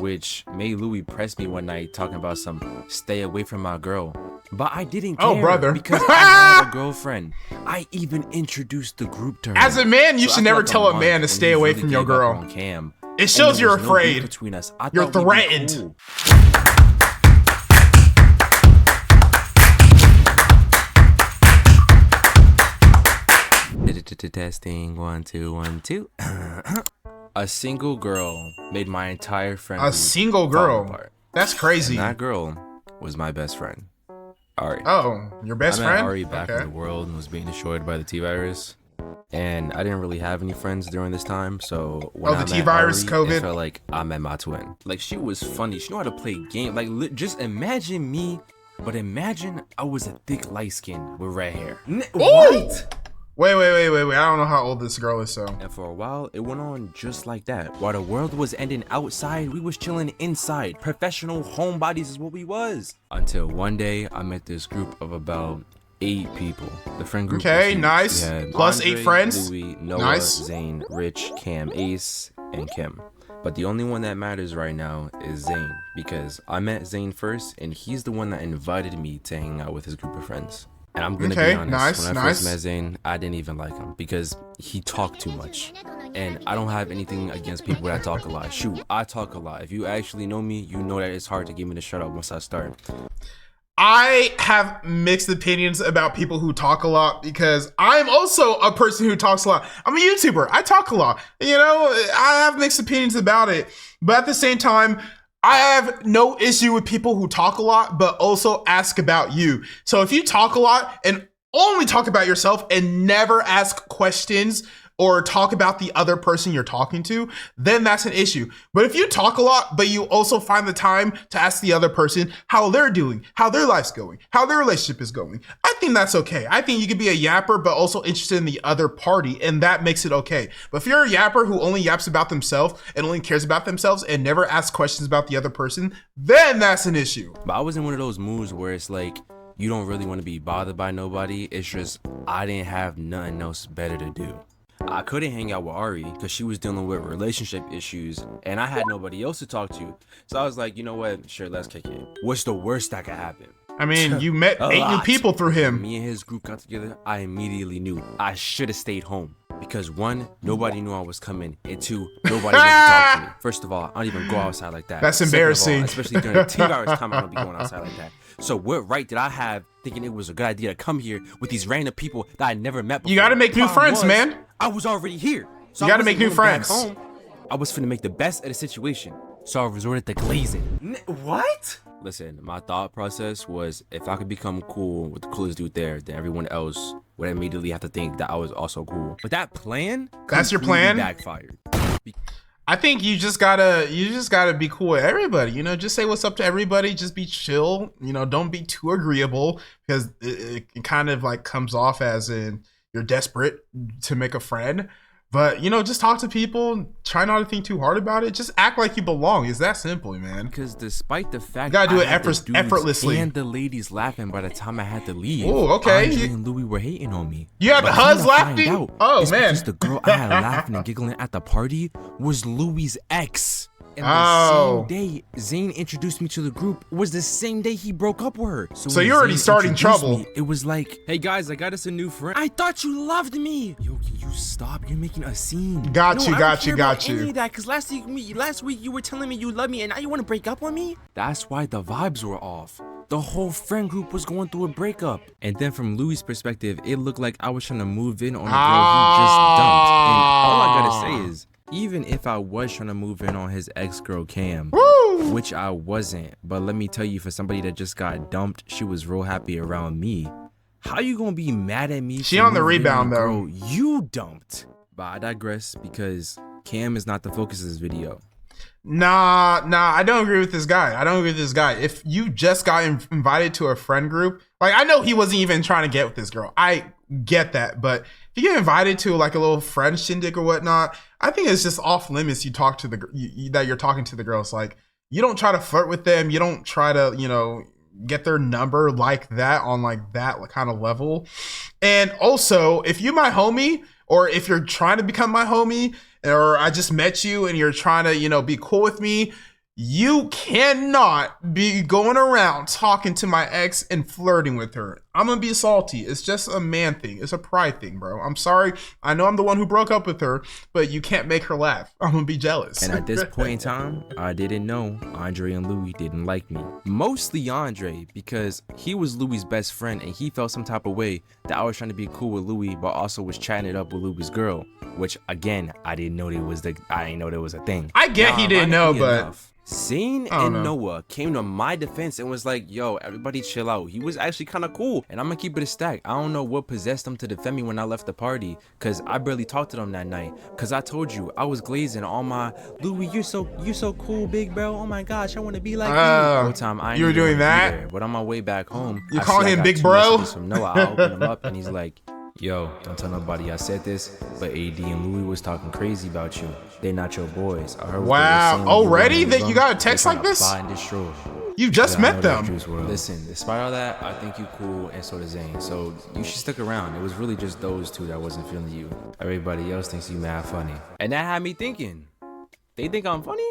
which made Louis press me one night talking about some stay away from my girl. But I didn't care. Oh, brother. Because I had a girlfriend. I even introduced the group to her. As a man, you So should after never like tell a month, man to when stay he away really from your gave up girl. on Cam, It shows and you're there was no beef afraid. between us, I You're thought we'd be threatened. cool. Testing 1 2 1 2. A single girl made my entire friend A group single fall girl? apart. That's crazy. And that girl was my best friend, Ari. Oh, your best I met friend? Ari back in Okay. the world and was being destroyed by the T-virus. And I didn't really have any friends during this time, so when I the met T-virus, Ari, COVID? it felt like I met my twin. Like, she was funny. She knew how to play games. Like, just imagine me, but imagine I was a thick light skin with red hair. What? Wait. I don't know how old this girl is, so. And for a while, it went on just like that. While the world was ending outside, we was chilling inside. Professional homebodies is what we was. Until one day, I met this group of about 8 people. The friend group Okay, was huge. nice. We had Plus Andre, 8 friends. Louis, Noah, Nice. Zane, Rich, Cam, Ace, and Kim. But the only one that matters right now is Zane, because I met Zane first, and he's the one that invited me to hang out with his group of friends. And I'm gonna Okay, be honest, nice, when I nice. first met Zane, I didn't even like him because he talked too much. And I don't have anything against people that talk a lot. Shoot, I talk a lot. If you actually know me, you know that it's hard to get me to shut up once I start. I have mixed opinions about people who talk a lot because I'm also a person who talks a lot. I'm a YouTuber. I talk a lot. You know, I have mixed opinions about it. But at the same time, I have no issue with people who talk a lot, but also ask about you. So if you talk a lot and only talk about yourself and never ask questions or talk about the other person you're talking to, then that's an issue. But if you talk a lot, but you also find the time to ask the other person how they're doing, how their life's going, how their relationship is going, I think that's okay. I think you could be a yapper, but also interested in the other party, and that makes it okay. But if you're a yapper who only yaps about themselves and only cares about themselves and never asks questions about the other person, then that's an issue. But I was in one of those moods where it's like, you don't really want to be bothered by nobody. It's just, I didn't have nothing else better to do. I couldn't hang out with Ari because she was dealing with relationship issues and I had nobody else to talk to. So I was like, you know what? Sure, let's kick it. What's the worst that could happen? I mean, you met 8 new lot. people through him. Me and his group got together. I immediately knew I should have stayed home because 1, nobody knew I was coming, and 2, nobody wanted to talk to me. First of all, I don't even go outside like that. That's Second of all, embarrassing. especially during the T-virus time, I don't be going outside like that. So what right did I have thinking it was a good idea to come here with these random people that I never met before? You got to make new Problem friends, was, man. I was already here. So You I gotta make wasn't new going back friends. home. I was finna make the best of the situation. So I resorted to glazing. What? Listen, my thought process was if I could become cool with the coolest dude there, then everyone else would immediately have to think that I was also cool. But that plan, That's your completely plan? backfired. I think you just gotta be cool with everybody. You know, just say what's up to everybody. Just be chill. You know, don't be too agreeable because it kind of like comes off as in you're desperate to make a friend. But you know, just talk to people. Try not to think too hard about it. Just act like you belong. It's that simple, man. Because despite the fact You gotta do I it had the dudes effortlessly. and the ladies laughing by the time I had to leave, Ooh, okay. Andre and Louis were hating on me. You had But the Huz come to find laughing? out, Oh, it's man. because the girl I had laughing and giggling at the party was Louis' ex. And the Oh. same day Zane introduced me to the group was the same day he broke up with her. So when you're already Zane starting introduced trouble. me, it was like, hey guys, I got us a new friend. I thought you loved me. Yo, can you stop? You're making a scene. Got No, you, I don't got care you, about got you. any of that, because last week you were telling me you love me and now you want to break up with me? That's why the vibes were off. The whole friend group was going through a breakup. And then from Louis' perspective, it looked like I was trying to move in on a girl he just dumped. And all I gotta say is, even if I was trying to move in on his ex-girl Cam, which I wasn't, but let me tell you, for somebody that just got dumped, she was real happy around me. How you gonna be mad at me? She for on the moving in rebound, a though. girl you dumped? But I digress because Cam is not the focus of this video. Nah, I don't agree with this guy. If you just got invited to a friend group, like I know he wasn't even trying to get with this girl. I get that, but if you get invited to like a little friend shindig or whatnot, I think it's just off limits. You talk to that you're talking to the girls. Like you don't try to flirt with them. You don't try to get their number like that on like that kind of level. And also, if you my homie, or if you're trying to become my homie, or I just met you and you're trying to, be cool with me, You cannot be going around talking to my ex and flirting with her. I'm gonna be salty. It's just a man thing. It's a pride thing, bro. I'm sorry. I know I'm the one who broke up with her, but you can't make her laugh. I'm gonna be jealous. And at this point in time, I didn't know Andre and Louis didn't like me. Mostly Andre, because he was Louis' best friend and he felt some type of way that I was trying to be cool with Louis, but also was chatting it up with Louis' girl. Which again, I didn't know there was a thing. I get he didn't know, but enough, Zane and Noah came to my defense and was like, yo, everybody chill out. He was actually kind of cool. And I'm gonna keep it a stack. I don't know what possessed them to defend me when I left the party, because I barely talked to them that night. Because I told you, I was glazing on my, Louis, you're so cool, big bro. Oh my gosh, I want to be like you. The whole time I you were doing that? There. But on my way back home, you call him big bro? From Noah, I opened him up and he's like, yo, don't tell nobody I said this, but AD and Louis was talking crazy about you. They're not your boys. I heard wow, already that you got a text like this? You just met them. Listen, despite all that, I think you cool, and so does Zane. So you should stick around. It was really just those two that wasn't feeling you. Everybody else thinks you mad funny. And that had me thinking, they think I'm funny?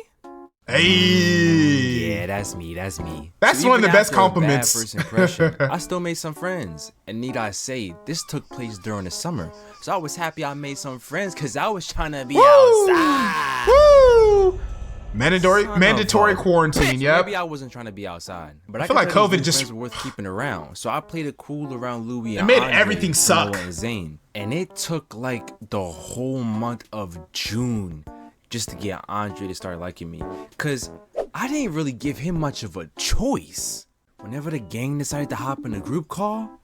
Hey. Yeah, that's me. That's so one of the best compliments. First impression, I still made some friends. And need I say, this took place during the summer. So I was happy I made some friends because I was trying to be outside. Woo! Mandatory quarantine, yep. Maybe I wasn't trying to be outside. But I feel like COVID just worth keeping around. So I played it cool around Louis it and made Andre, everything suck. Noah and Zane. And it took like the whole month of June just to get Andre to start liking me, cause I didn't really give him much of a choice. Whenever the gang decided to hop in a group call,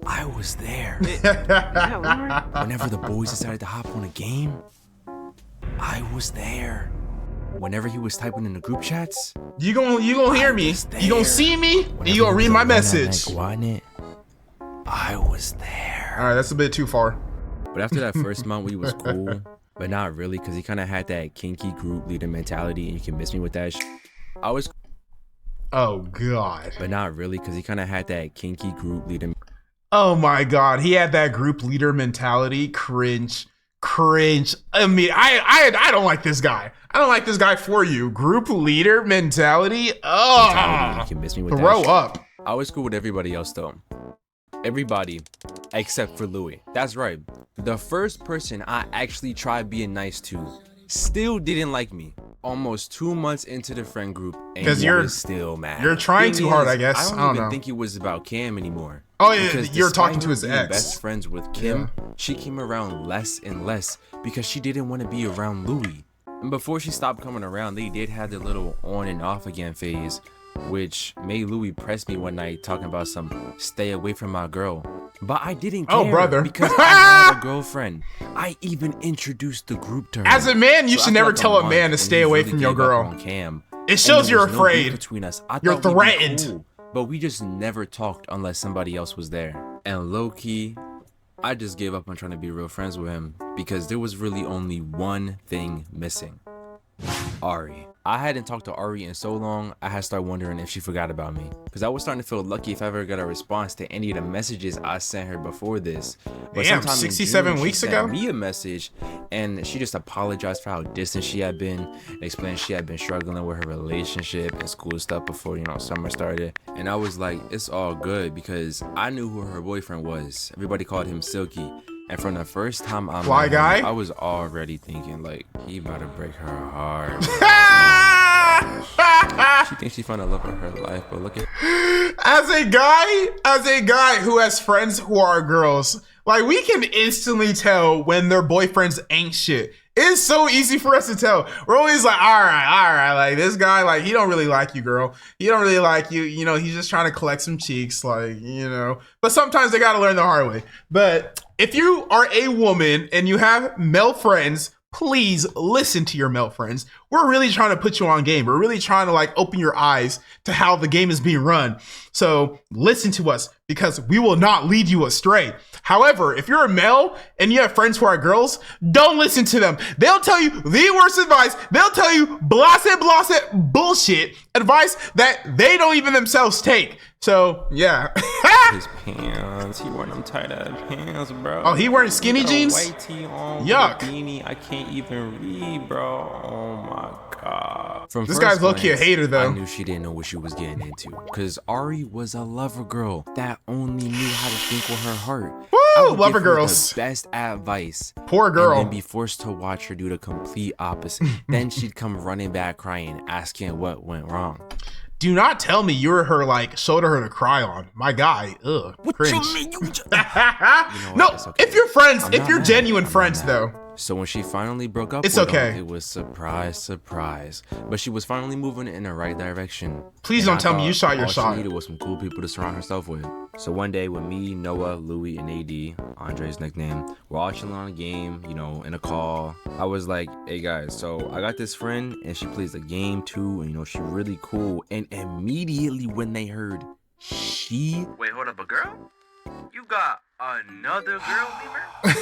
I was there. Whenever the boys decided to hop on a game, I was there. Whenever he was typing in the group chats, you gonna hear me, you gonna see me, and you gonna read my message. I was there. All right, that's a bit too far. But after that first month, we was cool. But not really, because he kind of had that kinky group leader mentality, and you can miss me with that I was... Oh, God. But not really, because he kind of had that kinky group leader... Oh, my God. He had that group leader mentality. Cringe. I mean, I don't like this guy. I don't like this guy for you. Group leader mentality? Oh, you can miss me with throw up. I was cool with everybody else, though. Everybody except for Louis. That's right. The first person I actually tried being nice to still didn't like me. Almost 2 months into the friend group, and you're still mad. You're trying too hard, I guess. I don't even think it was about Cam anymore. Oh yeah, you're talking to his ex. Best friends with Kim, she came around less and less because she didn't want to be around Louis. And before she stopped coming around, they did have the little on and off again phase, which made Louis press me one night talking about some stay away from my girl. But I didn't care. Oh, brother. Because I had a girlfriend. I even introduced the group to her. As a man, you should never tell a man to stay away from your girl. It shows you're afraid. Between us. You're threatened. Cool, but we just never talked unless somebody else was there. And low-key, I just gave up on trying to be real friends with him because there was really only one thing missing. Ari. I hadn't talked to Ari in so long, I had started wondering if she forgot about me. Because I was starting to feel lucky if I ever got a response to any of the messages I sent her before this. But damn, 67 weeks ago? She sent me a message, and she just apologized for how distant she had been, explained she had been struggling with her relationship and school stuff before, summer started. And I was like, it's all good because I knew who her boyfriend was. Everybody called him Silky. And from the first time I met him, I was already thinking, like, he about to break her heart. She thinks she found the love of her life, but look at... As a guy who has friends who are girls, like, we can instantly tell when their boyfriends ain't shit. It's so easy for us to tell. We're always like, all right, like, this guy, like, he don't really like you, girl. He don't really like you. He's just trying to collect some cheeks, like, But sometimes they gotta learn the hard way. But if you are a woman and you have male friends, please listen to your male friends. We're really trying to put you on game. We're really trying to, like, open your eyes to how the game is being run. So listen to us because we will not lead you astray. However, if you're a male and you have friends who are girls, don't listen to them. They'll tell you the worst advice. They'll tell you blase bullshit advice that they don't even themselves take. So, yeah. His pants. He wearing them tight-ass pants, bro. Oh, he wearing skinny jeans? White tee on. Yuck. Beanie. I can't even read, bro. Oh, my my god. From This first guy's low-key a glance, hater, though. I knew she didn't know what she was getting into. Because Ari was a lover girl that only knew how to think with her heart. I Woo! would Lover give her girls. the best advice. Poor girl. And then be forced to watch her do the complete opposite. Then she'd come running back crying, asking what went wrong. Do not tell me you're her like shoulder her to cry on. My guy, ugh, What cringe. you mean? You just... No, It's okay. if you're friends, I'm if not you're mad. genuine I'm not friends mad. though. So when she finally broke up It's with okay. him, it was surprise. But she was finally moving in the right direction. Please And don't I tell me thought you shot your all shot. she needed was some cool people to surround herself with. So one day with me, Noah, Louis, and AD, Andre's nickname, we're all chilling on a game, you know, in a call. I was like, hey guys, so I got this friend and she plays the game too, and you know, she's really cool. And immediately when they heard she... Wait, hold up, a girl? You got another girl, Lemur?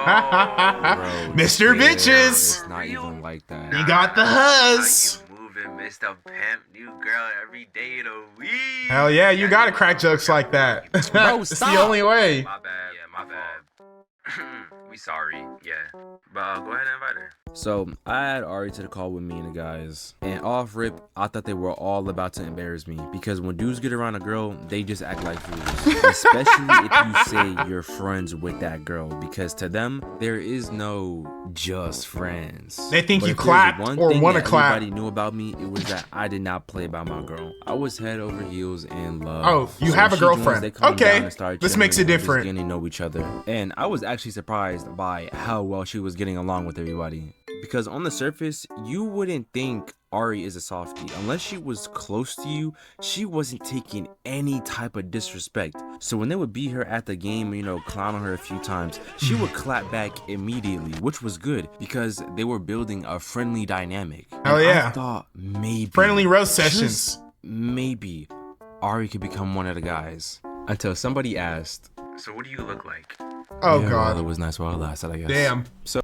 Bro, Mr. yeah, Bitches. It's not even like that. You got the huzz. How you moving, Mr. Pimp? New girl every day of the week. Hell yeah, you gotta crack jokes like that. Bro, It's the stop. only way. My bad. Yeah, my bad. We sorry. Yeah. But go ahead and invite her. So I had Ari to the call with me and the guys, and off rip, I thought they were all about to embarrass me because when dudes get around a girl, they just act like fools, especially if you say you're friends with that girl, because to them there is no just friends. They think But you if there's clapped one or thing wanna that clap. Everybody knew about me. It was that I did not play by my girl. I was head over heels in love. Oh, you So have a when she joins, girlfriend. they calm Okay, down and start this makes it chilling and just different. getting to know each other, and I was actually surprised by how well she was getting along with everybody. Because on the surface, you wouldn't think Ari is a softie. Unless she was close to you, she wasn't taking any type of disrespect. So when they would beat her at the game, you know, clown on her a few times, she would clap back immediately, which was good because they were building a friendly dynamic. Hell And yeah. I thought maybe Friendly roast just sessions. maybe Ari could become one of the guys. Until somebody asked. So what do you look like? Oh Yeah, well, it god. was nice while it lasted, I guess. Damn. So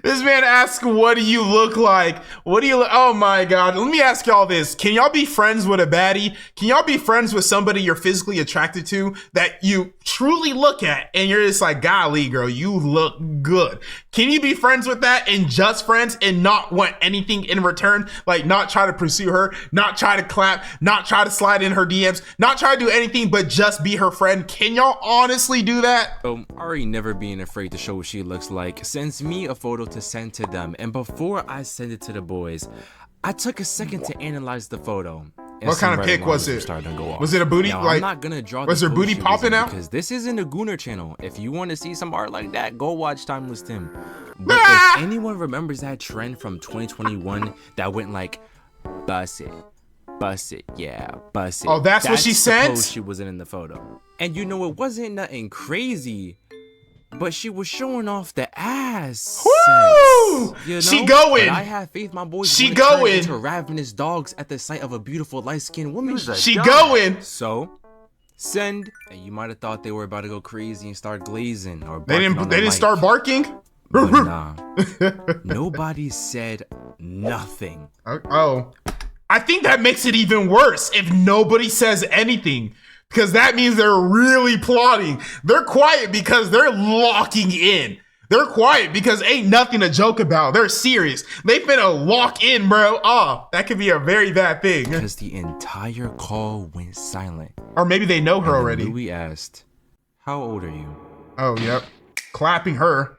This man asks, what do you look like? What do you look? Oh my god. Let me ask y'all this. Can y'all be friends with a baddie? Can y'all be friends with somebody you're physically attracted to that you truly look at and you're just like, golly, girl, you look good? Can you be friends with that and just friends and not want anything in return? Like not try to pursue her, not try to clap, not try to slide in her DMs, not try to do anything but just be her friend? Can y'all honestly do that? Ari, never being afraid to show what she looks like, sends me a photo to send to them. And before I send it to the boys, I took a second to analyze the photo. And What some kind of red pic was alarms were it? starting to go off. Was it a booty? Now, Like, I'm not gonna draw was the her booty post she was popping in out? because this isn't a Gooner channel. If you want to see some art like that, go watch Timeless Tim. But Ah! if anyone remembers that trend from 2021 that went like, bust it, yeah, bust it. Oh, that's what she the said? pose she was in the photo. And you know, it wasn't nothing crazy, but she was showing off the ass. Woo! You know? She going. But I have faith my boys She wouldn't turn going. into ravenous dogs at the sight of a beautiful light-skinned woman. She going. So, send, and you might have thought they were about to go crazy and start glazing or They barking on didn't. the They didn't mic. start barking. But nah, nobody said nothing. Oh, I think that makes it even worse if nobody says anything, because that means they're really plotting. They're quiet because they're locking in. They're quiet because ain't nothing to joke about. They're serious. They finna lock in, bro. Oh, that could be a very bad thing. Because the entire call went silent. Or maybe they know her And then already. Louis asked, "How old are you?" Oh, yep. Clapping her.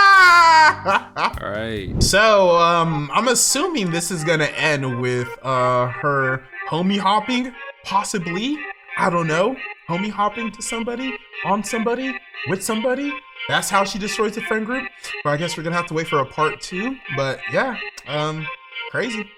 All right. So, I'm assuming this is gonna end with her homie hopping, possibly. I don't know. Homie hopping to somebody, on somebody, with somebody. That's how she destroys the friend group. But I guess we're gonna have to wait for a part 2. But yeah, crazy.